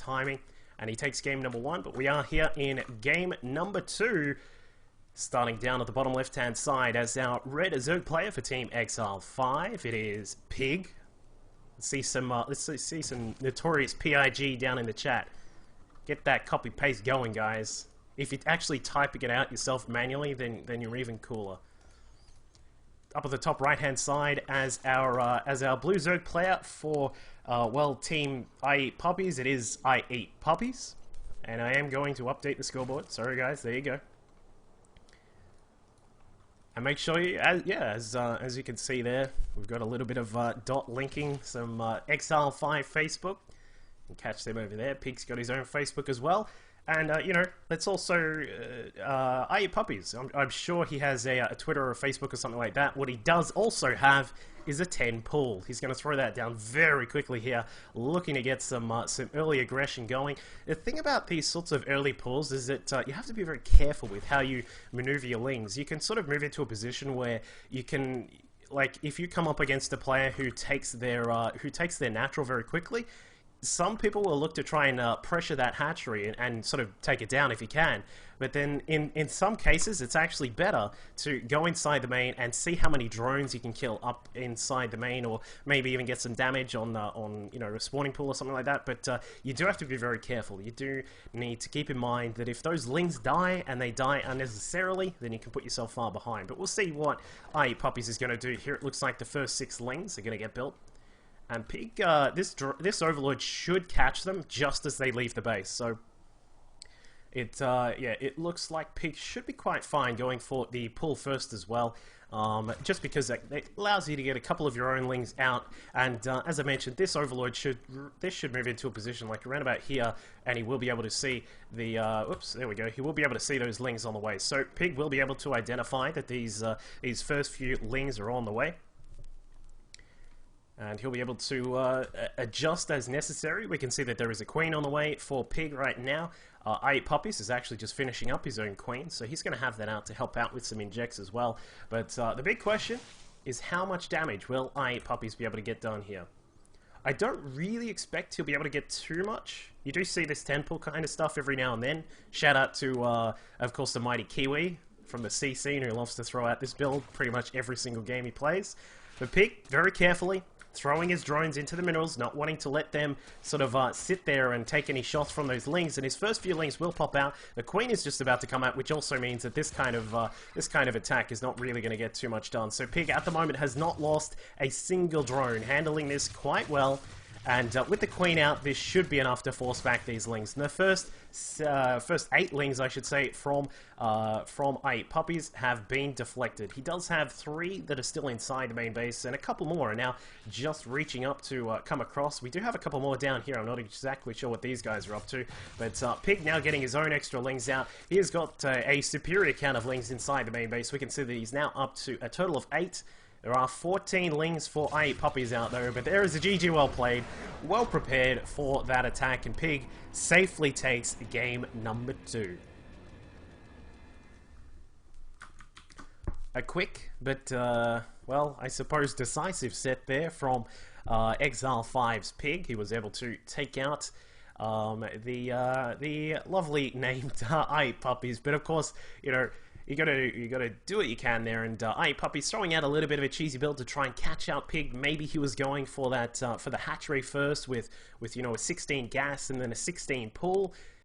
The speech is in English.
timing, and he takes game number 1. But we are here in game number 2, starting down at the bottom left-hand side as our red Zerg player for Team Exile 5. It is Pig. Let's see some notorious PIG down in the chat. Get that copy-paste going, guys. If you're actually typing it out yourself manually, then you're even cooler. Up at the top right-hand side as our blue Zerg player for well, Team ieatpuppies. It is ieatpuppies, and I am going to update the scoreboard. Sorry, guys. There you go. And make sure you, as you can see there, we've got a little bit of dot linking some Exile 5 Facebook. You can catch them over there. Pig's got his own Facebook as well. And, you know, let's also, ieatpuppies. I'm sure he has a Twitter or a Facebook or something like that. What he does also have is a 10 pool. He's going to throw that down very quickly here, looking to get some early aggression going. The thing about these sorts of early pools is that you have to be very careful with how you maneuver your lings. You can sort of move into a position where you can, like, if you come up against a player who takes their natural very quickly, some people will look to try and pressure that hatchery and sort of take it down if you can. But then in some cases, it's actually better to go inside the main and see how many drones you can kill up inside the main, or maybe even get some damage on you know, a spawning pool or something like that. But you do have to be very careful. You do need to keep in mind that if those lings die, and they die unnecessarily, then you can put yourself far behind. But we'll see what ieatpuppies is going to do here. It looks like the first 6 lings are going to get built. And Pig, this Overlord should catch them just as they leave the base. So, yeah, it looks like Pig should be quite fine going for the pull first as well. Just because it allows you to get a couple of your own lings out. And as I mentioned, this Overlord should move into a position like around about here, and he will be able to see the, oops, there we go. He will be able to see those lings on the way. So Pig will be able to identify that these first few lings are on the way. And he'll be able to adjust as necessary. We can see that there is a queen on the way for Pig right now. ieatpuppies is actually just finishing up his own queen, so he's going to have that out to help out with some injects as well. But the big question is, how much damage will ieatpuppies be able to get done here? I don't really expect he'll be able to get too much. You do see this 10 pull kind of stuff every now and then. Shout out to, of course, the mighty Kiwi from the C scene, who loves to throw out this build pretty much every single game he plays. But Pig, very carefully, throwing his drones into the minerals, not wanting to let them sort of sit there and take any shots from those lings. And his first few lings will pop out. The queen is just about to come out, which also means that this kind of attack is not really going to get too much done. So Pig at the moment has not lost a single drone, handling this quite well. And with the queen out, this should be enough to force back these lings. And the first 8 lings, I should say, from ieatpuppies have been deflected. He does have 3 that are still inside the main base, and a couple more are now just reaching up to come across. We do have a couple more down here. I'm not exactly sure what these guys are up to, but Pig now getting his own extra lings out. He has got a superior count of lings inside the main base. We can see that he's now up to a total of 8. There are 14 lings for ieatpuppies out there, but there is a GG well played, well prepared for that attack, and Pig safely takes game number 2. A quick, but, well, I suppose decisive set there from Exile 5's Pig. He was able to take out the lovely named ieatpuppies, but of course, you know, you gotta do what you can there, and ieatpuppies throwing out a little bit of a cheesy build to try and catch out Pig. Maybe he was going for that for the hatchery first with you know, a 16 gas and then a 16 pull.